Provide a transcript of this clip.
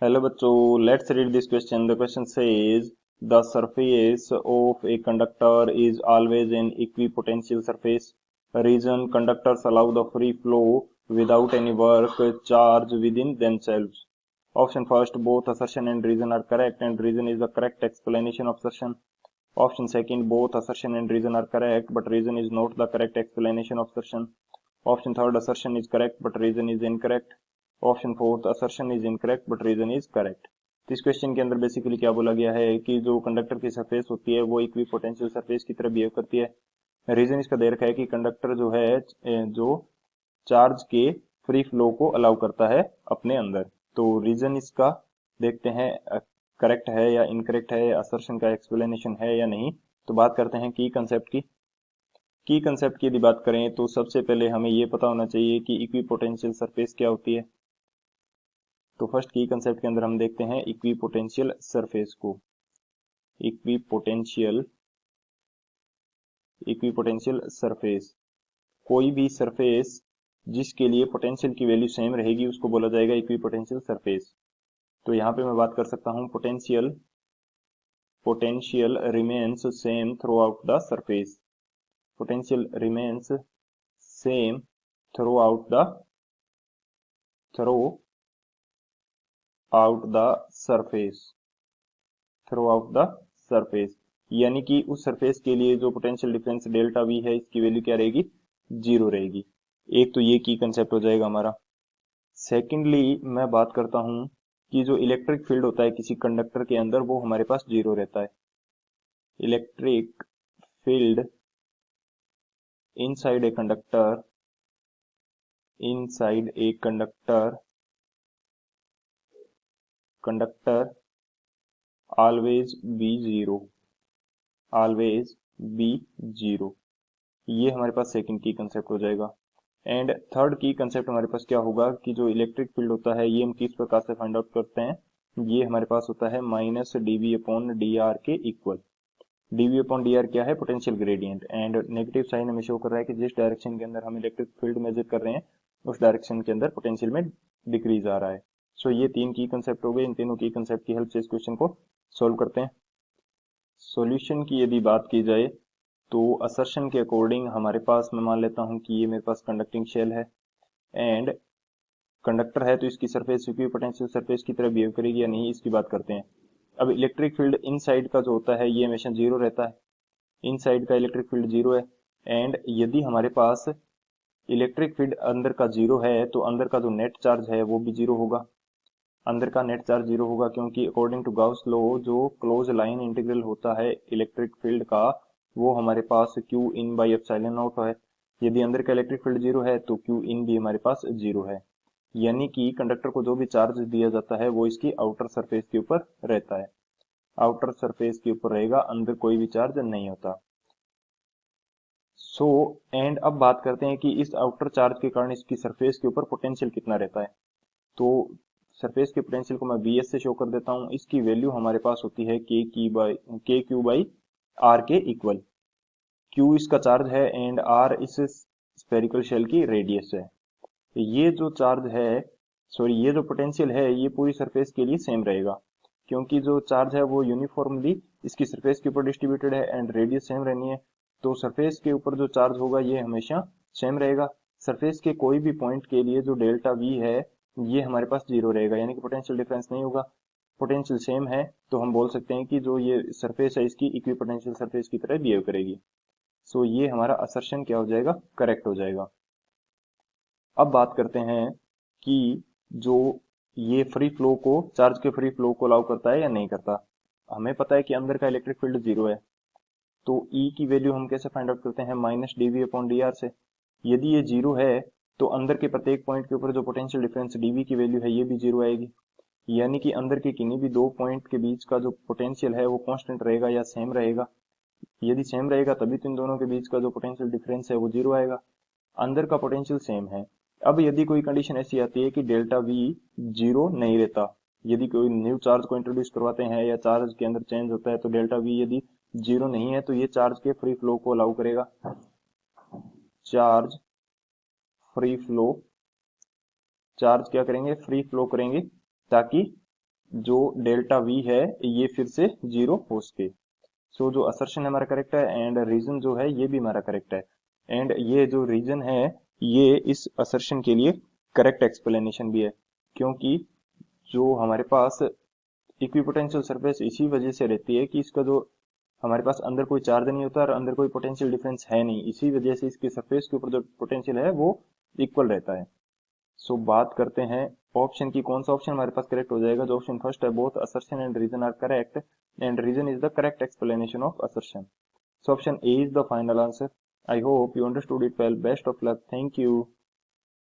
Hello बच्चों, let's read this question. The question says the surface of a conductor is always an equipotential surface. Reason: conductors allow the free flow without any work charge within themselves. Option first, both assertion and reason are correct, and reason is the correct explanation of assertion. Option second, both assertion and reason are correct, but reason is not the correct explanation of assertion. Option third, assertion is correct, but reason is incorrect. Option fourth, assertion is incorrect but reason is correct. तो इस question के अंदर basically क्या बोला गया है कि जो कंडक्टर की सरफेस होती है वो इक्वी पोटेंशियल सरफेस की तरह बिहेव करती है. रीजन इसका दे रखा है कि कंडक्टर जो है जो चार्ज के फ्री फ्लो को अलाउ करता है अपने अंदर. तो रीजन इसका देखते हैं करेक्ट है या इनकरेक्ट है, असर्शन का एक्सप्लेनेशन है या नहीं. तो बात करते हैं की कंसेप्ट की. की कंसेप्ट की यदि बात करें तो सबसे पहले हमें ये पता होना चाहिए कि इक्वी पोटेंशियल सरफेस क्या होती है. तो फर्स्ट की कंसेप्ट के अंदर हम देखते हैं इक्वी पोटेंशियल सरफेस को. इक्वी पोटेंशियल सरफेस, कोई भी सरफेस जिसके लिए पोटेंशियल की वैल्यू सेम रहेगी उसको बोला जाएगा इक्वी पोटेंशियल सरफेस. तो यहाँ पे मैं बात कर सकता हूँ potential remains same through out the surface. Potential remains same through out the surface. यानी कि उस सरफेस के लिए जो पोटेंशियल डिफरेंस डेल्टा वी है इसकी वैल्यू क्या रहेगी, जीरो रहेगी. एक तो ये की कंसेप्ट हो जाएगा हमारा. सेकेंडली मैं बात करता हूं कि जो इलेक्ट्रिक फील्ड होता है किसी कंडक्टर के अंदर वो हमारे पास जीरो रहता है. Electric field inside a conductor always be zero. ये हमारे पास सेकंड की कंसेप्ट हो जाएगा. एंड थर्ड की कंसेप्ट हमारे पास क्या होगा कि जो इलेक्ट्रिक फील्ड होता है ये हम किस प्रकार से फाइंड आउट करते हैं. ये हमारे पास होता है minus DV upon D r के equal. D v upon D r क्या है, potential gradient, and negative sign हमें शो कर रहा है कि जिस डायरेक्शन के अंदर हम इलेक्ट्रिक फील्ड मेजर कर रहे हैं उस डायरेक्शन के अंदर पोटेंशियल में डिक्रीज आ रहा है. सो ये तीन की कंसेप्ट हो गए. इन तीनों की कंसेप्ट की हेल्प से इस क्वेश्चन को सोल्व करते हैं. सॉल्यूशन की यदि बात की जाए तो असर्शन के अकॉर्डिंग हमारे पास, मैं मान लेता हूं कि ये मेरे पास कंडक्टिंग शेल है एंड कंडक्टर है, तो इसकी सरफेस इक्विपोटेंशियल सरफेस की तरह बिहेव करेगी या नहीं इसकी बात करते हैं. अब इलेक्ट्रिक फील्ड इनसाइड का जो होता है ये हमेशा जीरो रहता है. इनसाइड का इलेक्ट्रिक फील्ड जीरो है. एंड यदि हमारे पास इलेक्ट्रिक फील्ड अंदर का जीरो है तो अंदर का जो नेट चार्ज है वो भी जीरो होगा. अंदर का नेट चार्ज जीरो होगा क्योंकि अकॉर्डिंग टू गाउस लॉ जो क्लोज लाइन इंटीग्रल होता है इलेक्ट्रिक फील्ड का वो हमारे पास q in by epsilon naught है. यदि अंदर का इलेक्ट्रिक फील्ड जीरो है तो क्यू इन भी हमारे पास जीरो है. यानी कि कंडक्टर को जो भी चार्ज दिया जाता है वो इसकी आउटर सरफेस के ऊपर रहता है. आउटर सरफेस के ऊपर रहेगा, अंदर कोई भी चार्ज नहीं होता. एंड अब बात करते हैं कि इस आउटर चार्ज के कारण इसकी सरफेस के ऊपर पोटेंशियल कितना रहता है. तो सरफेस के पोटेंशियल को मैं बी एस से शो कर देता हूं. इसकी वैल्यू हमारे पास होती है के क्यू बाई आर के इक्वल. क्यू इसका चार्ज है एंड आर इस स्फेरिकल शेल की रेडियस है. ये जो चार्ज है, सॉरी ये जो पोटेंशियल है ये पूरी सरफेस के लिए सेम रहेगा क्योंकि जो चार्ज है वो यूनिफॉर्मली इसकी सरफेस के ऊपर डिस्ट्रीब्यूटेड है एंड रेडियस सेम रहनी है. तो सरफेस के ऊपर जो चार्ज होगा ये हमेशा सेम रहेगा. सरफेस के कोई भी पॉइंट के लिए जो डेल्टा वी है ये हमारे पास जीरो रहेगा, यानी कि पोटेंशियल डिफरेंस नहीं होगा. पोटेंशियल सेम है तो हम बोल सकते हैं कि जो ये सरफेस है इसकी इक्वी पोटेंशियल सरफेस की तरह बिहेव करेगी. सो ये हमारा असर्शन क्या हो जाएगा, करेक्ट हो जाएगा. अब बात करते हैं कि जो ये फ्री फ्लो को, चार्ज के फ्री फ्लो को अलाउ करता है या नहीं करता. हमें पता है कि अंदर का इलेक्ट्रिक फील्ड जीरो है. तो ई की वैल्यू हम कैसे फाइंड आउट करते हैं, minus DV upon D R से. यदि ये जीरो है तो अंदर के प्रत्येक पॉइंट के ऊपर जो पोटेंशियल डिफरेंस डीवी की वैल्यू है ये भी जीरो आएगी. यानी कि अंदर के किन्हीं भी दो पॉइंट के बीच का जो पोटेंशियल है वो कांस्टेंट रहेगा या सेम रहेगा. यदि सेम रहेगा तभी तो इन दोनों के बीच का जो पोटेंशियल डिफरेंस है वो जीरो आएगा. अंदर का पोटेंशियल सेम है. अब यदि कोई कंडीशन ऐसी आती है कि डेल्टा वी जीरो नहीं रहता, यदि कोई न्यू चार्ज को इंट्रोड्यूस करवाते हैं या चार्ज के अंदर चेंज होता है तो डेल्टा वी यदि जीरो नहीं है तो ये चार्ज के फ्री फ्लो को अलाउ करेगा. चार्ज फ्री फ्लो, चार्ज क्या करेंगे, फ्री फ्लो करेंगे ताकि जो डेल्टा वी है ये फिर से जीरो हो सके। सो जो असर्शन हमारा करेक्ट है एंड रीजन जो है ये भी हमारा करेक्ट है, एंड ये जो रीजन है ये इस असर्शन के लिए करेक्ट एक्सप्लेनेशन भी है, क्योंकि जो हमारे पास इक्विपोटेंशियल सरफेस इसी वजह से रहती है कि इसका जो हमारे पास अंदर कोई चार्ज नहीं होता और अंदर कोई पोटेंशियल डिफरेंस है नहीं, इसी वजह से इसके सरफेस के ऊपर जो पोटेंशियल है वो इक्वल रहता है। सो बात करते हैं ऑप्शन की, कौन सा ऑप्शन हमारे पास करेक्ट हो जाएगा। जो ऑप्शन फर्स्ट है, both assertion and reason are correct and reason is the correct explanation of assertion. So option A is the final answer. I hope you understood it well. Best of luck. Thank you.